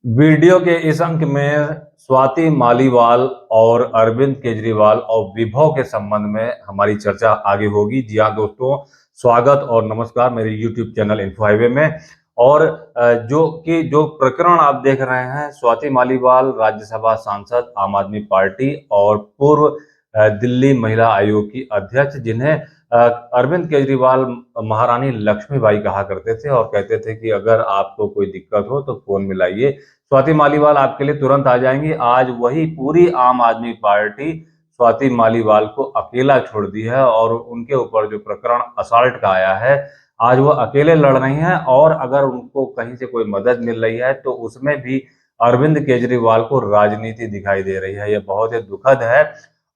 Video के इस अंक में स्वाति मालीवाल और अरविंद केजरीवाल और विभव के संबंध में हमारी चर्चा आगे होगी। जी हाँ दोस्तों, स्वागत और नमस्कार मेरे यूट्यूब चैनल इन्फो हाईवे में। और जो प्रकरण आप देख रहे हैं, स्वाति मालीवाल राज्यसभा सांसद आम आदमी पार्टी और पूर्व दिल्ली महिला आयोग की अध्यक्ष, जिन्हें अरविंद केजरीवाल महारानी लक्ष्मीबाई कहा करते थे और कहते थे कि अगर आपको कोई दिक्कत हो तो फोन मिलाइए, स्वाति मालीवाल आपके लिए तुरंत आ जाएंगी। आज वही पूरी आम आदमी पार्टी स्वाति मालीवाल को अकेला छोड़ दी है और उनके ऊपर जो प्रकरण असॉल्ट का आया है, आज वो अकेले लड़ रही हैं। और अगर उनको कहीं से कोई मदद मिल रही है तो उसमें भी अरविंद केजरीवाल को राजनीति दिखाई दे रही है। यह बहुत ही दुखद है।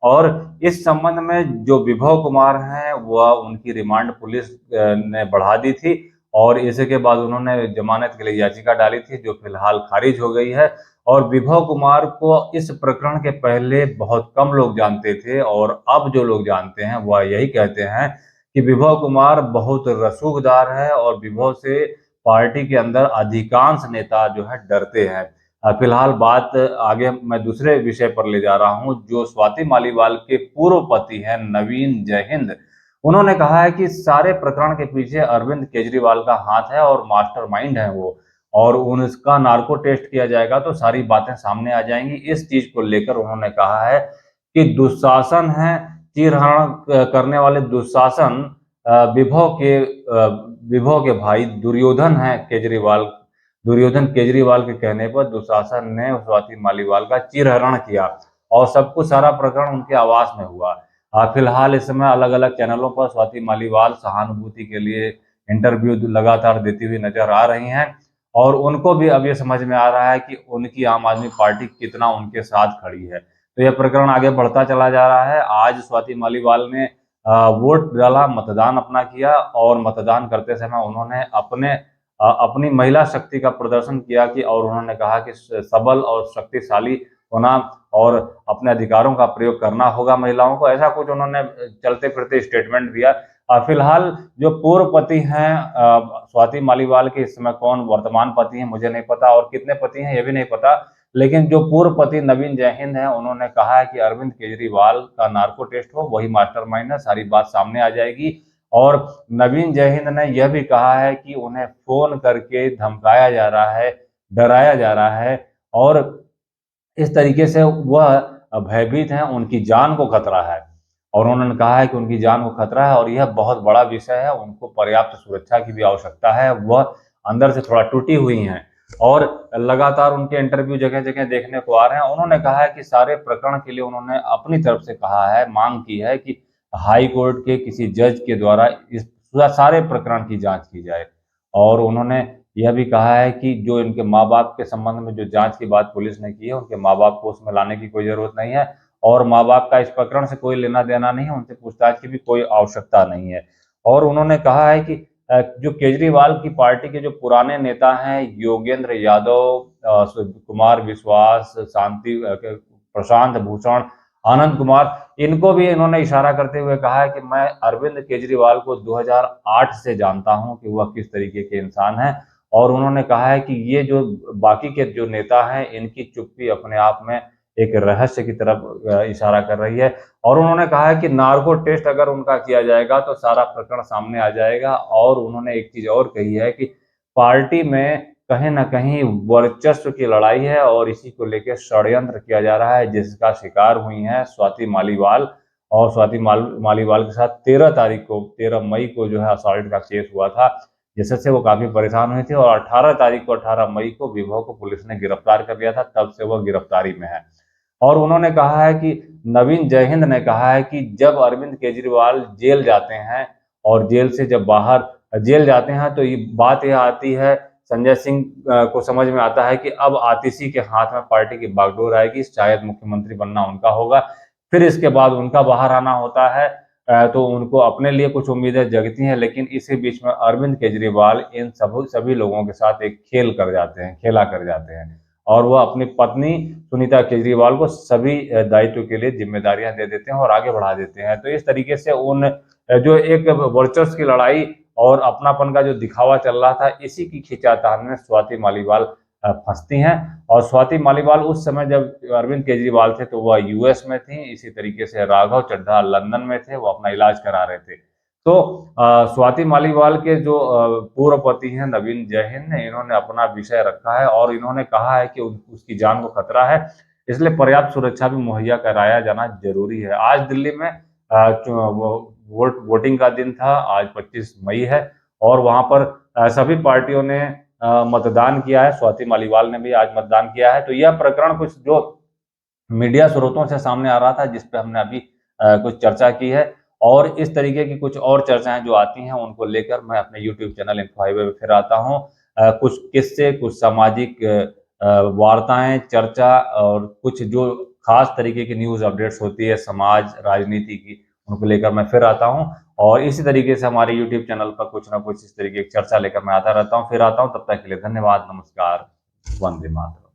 और इस संबंध में जो विभव कुमार हैं, वह उनकी रिमांड पुलिस ने बढ़ा दी थी और इसके बाद उन्होंने जमानत के लिए याचिका डाली थी, जो फिलहाल खारिज हो गई है। और विभव कुमार को इस प्रकरण के पहले बहुत कम लोग जानते थे और अब जो लोग जानते हैं वह यही कहते हैं कि विभव कुमार बहुत रसूखदार है और विभव से पार्टी के अंदर अधिकांश नेता जो है डरते हैं। फिलहाल बात आगे मैं दूसरे विषय पर ले जा रहा हूं। जो स्वाति मालीवाल के पूर्व पति हैं नवीन जयहिंद, उन्होंने कहा है कि सारे प्रकरण के पीछे अरविंद केजरीवाल का हाथ है और मास्टरमाइंड है वो, और उनका नार्को टेस्ट किया जाएगा तो सारी बातें सामने आ जाएंगी। इस चीज को लेकर उन्होंने कहा है कि दुशासन है, चीरहरण करने वाले दुशासन विभव के भाई दुर्योधन है केजरीवाल। दुर्योधन केजरीवाल के कहने पर दुशासन ने स्वाति मालीवाल का चीरहरण किया और सब कुछ सारा प्रकरण उनके आवास में हुआ। फिलहाल इस समय अलग अलग चैनलों पर स्वाति मालीवाल सहानुभूति के लिए इंटरव्यू लगातार देती हुई नजर आ रही हैं और उनको भी अब ये समझ में आ रहा है कि उनकी आम आदमी पार्टी कितना उनके साथ खड़ी है। तो यह प्रकरण आगे बढ़ता चला जा रहा है। आज स्वाति मालीवाल ने वोट डाला, मतदान अपना किया और मतदान करते समय उन्होंने अपनी महिला शक्ति का प्रदर्शन किया कि और उन्होंने कहा कि सबल और शक्तिशाली होना और अपने अधिकारों का प्रयोग करना होगा महिलाओं को, ऐसा कुछ उन्होंने चलते फिरते स्टेटमेंट दिया। फिलहाल जो पूर्व पति हैं स्वाति मालीवाल के, इस समय कौन वर्तमान पति हैं मुझे नहीं पता और कितने पति हैं ये भी नहीं पता, लेकिन जो पूर्व पति नवीन जयहिंद हैं उन्होंने कहा है कि अरविंद केजरीवाल का नार्को टेस्ट हो, वही मास्टरमाइंड है, सारी बात सामने आ जाएगी। और नवीन जयहिंद ने यह भी कहा है कि उन्हें फोन करके धमकाया जा रहा है, डराया जा रहा है और इस तरीके से वह भयभीत हैं, उनकी जान को खतरा है। और उन्होंने कहा है कि उनकी जान को खतरा है और यह बहुत बड़ा विषय है, उनको पर्याप्त सुरक्षा की भी आवश्यकता है। वह अंदर से थोड़ा टूटी हुई हैं और लगातार उनके इंटरव्यू जगह जगह देखने को आ रहे हैं। उन्होंने कहा है कि सारे प्रकरण के लिए उन्होंने अपनी तरफ से कहा है, मांग की है कि हाई कोर्ट के किसी जज के द्वारा इस सारे प्रकरण की जांच की जाए। और उन्होंने यह भी कहा है कि जो इनके माँ बाप के संबंध में जो जांच की बात पुलिस ने की है, उनके माँ बाप को उसमें लाने की कोई जरूरत नहीं है और माँ बाप का इस प्रकरण से कोई लेना देना नहीं है, उनसे पूछताछ की भी कोई आवश्यकता नहीं है। और उन्होंने कहा है कि जो केजरीवाल की पार्टी के जो पुराने नेता हैं, योगेंद्र यादव, कुमार विश्वास, प्रशांत भूषण, आनंद कुमार, इनको भी इन्होंने इशारा करते हुए कहा है कि मैं अरविंद केजरीवाल को 2008 से जानता हूं कि वह किस तरीके के इंसान हैं। और उन्होंने कहा है कि ये जो बाकी के जो नेता हैं, इनकी चुप्पी अपने आप में एक रहस्य की तरफ इशारा कर रही है। और उन्होंने कहा है कि नार्को टेस्ट अगर उनका किया जाएगा तो सारा प्रकरण सामने आ जाएगा। और उन्होंने एक चीज और कही है कि पार्टी में कहीं ना कहीं वर्चस्व की लड़ाई है और इसी को लेकर षड्यंत्र किया जा रहा है, जिसका शिकार हुई हैं स्वाति मालीवाल। और मालीवाल के साथ 13 मई को जो है असॉल्ट का केस हुआ था, जिससे वो काफी परेशान हुई थी और 18 मई को विभव को पुलिस ने गिरफ्तार कर लिया था, तब से वह गिरफ्तारी में है। और उन्होंने कहा है कि नवीन जयहिंद ने कहा है कि जब अरविंद केजरीवाल जेल जाते हैं और जेल से जब बाहर जेल जाते हैं तो ये बात यह आती है, संजय सिंह को समझ में आता है कि अब आतिशी के हाथ में पार्टी की बागडोर आएगी, शायद मुख्यमंत्री बनना उनका होगा। फिर इसके बाद उनका बाहर आना होता है। तो उनको अपने लिए कुछ उम्मीदें जगती हैं, लेकिन इसी बीच में अरविंद केजरीवाल इन सभी लोगों के साथ एक खेला कर जाते हैं और वह अपनी पत्नी सुनीता केजरीवाल को सभी दायित्व के लिए जिम्मेदारियां दे देते हैं और आगे बढ़ा देते हैं। तो इस तरीके से उन जो एक वर्चस्व की लड़ाई और अपनापन का जो दिखावा चल रहा था, इसी की खींचातान में स्वाति मालीवाल फंसती हैं। और स्वाति मालीवाल उस समय जब अरविंद केजरीवाल थे तो वह यूएस में थी, इसी तरीके से राघव चड्ढा लंदन में थे, वो अपना इलाज करा रहे थे। तो स्वाति मालीवाल के जो पूर्व पति हैं नवीन जैन ने, इन्होंने अपना विषय रखा है और इन्होंने कहा है कि उसकी जान को खतरा है, इसलिए पर्याप्त सुरक्षा भी मुहैया कराया जाना जरूरी है। आज दिल्ली में वोटिंग का दिन था, आज 25 मई है और वहां पर सभी पार्टियों ने मतदान किया है। स्वाति मालीवाल ने भी आज मतदान किया है। तो यह प्रकरण कुछ जो मीडिया स्रोतों से सामने आ रहा था, जिस पे हमने अभी कुछ चर्चा की है, और इस तरीके की कुछ और चर्चाएं जो आती हैं उनको लेकर मैं अपने यूट्यूब चैनल इन्फो हाईवे पे फिर आता हूँ। कुछ किस्से, कुछ सामाजिक वार्ताएं, चर्चा और कुछ जो खास तरीके की न्यूज अपडेट्स होती है समाज राजनीति की, उनको लेकर मैं फिर आता हूँ। और इसी तरीके से हमारे यूट्यूब चैनल पर कुछ ना कुछ इस तरीके की चर्चा लेकर मैं आता रहता हूँ, फिर आता हूँ। तब तक के लिए धन्यवाद, नमस्कार, वंदे मातरम।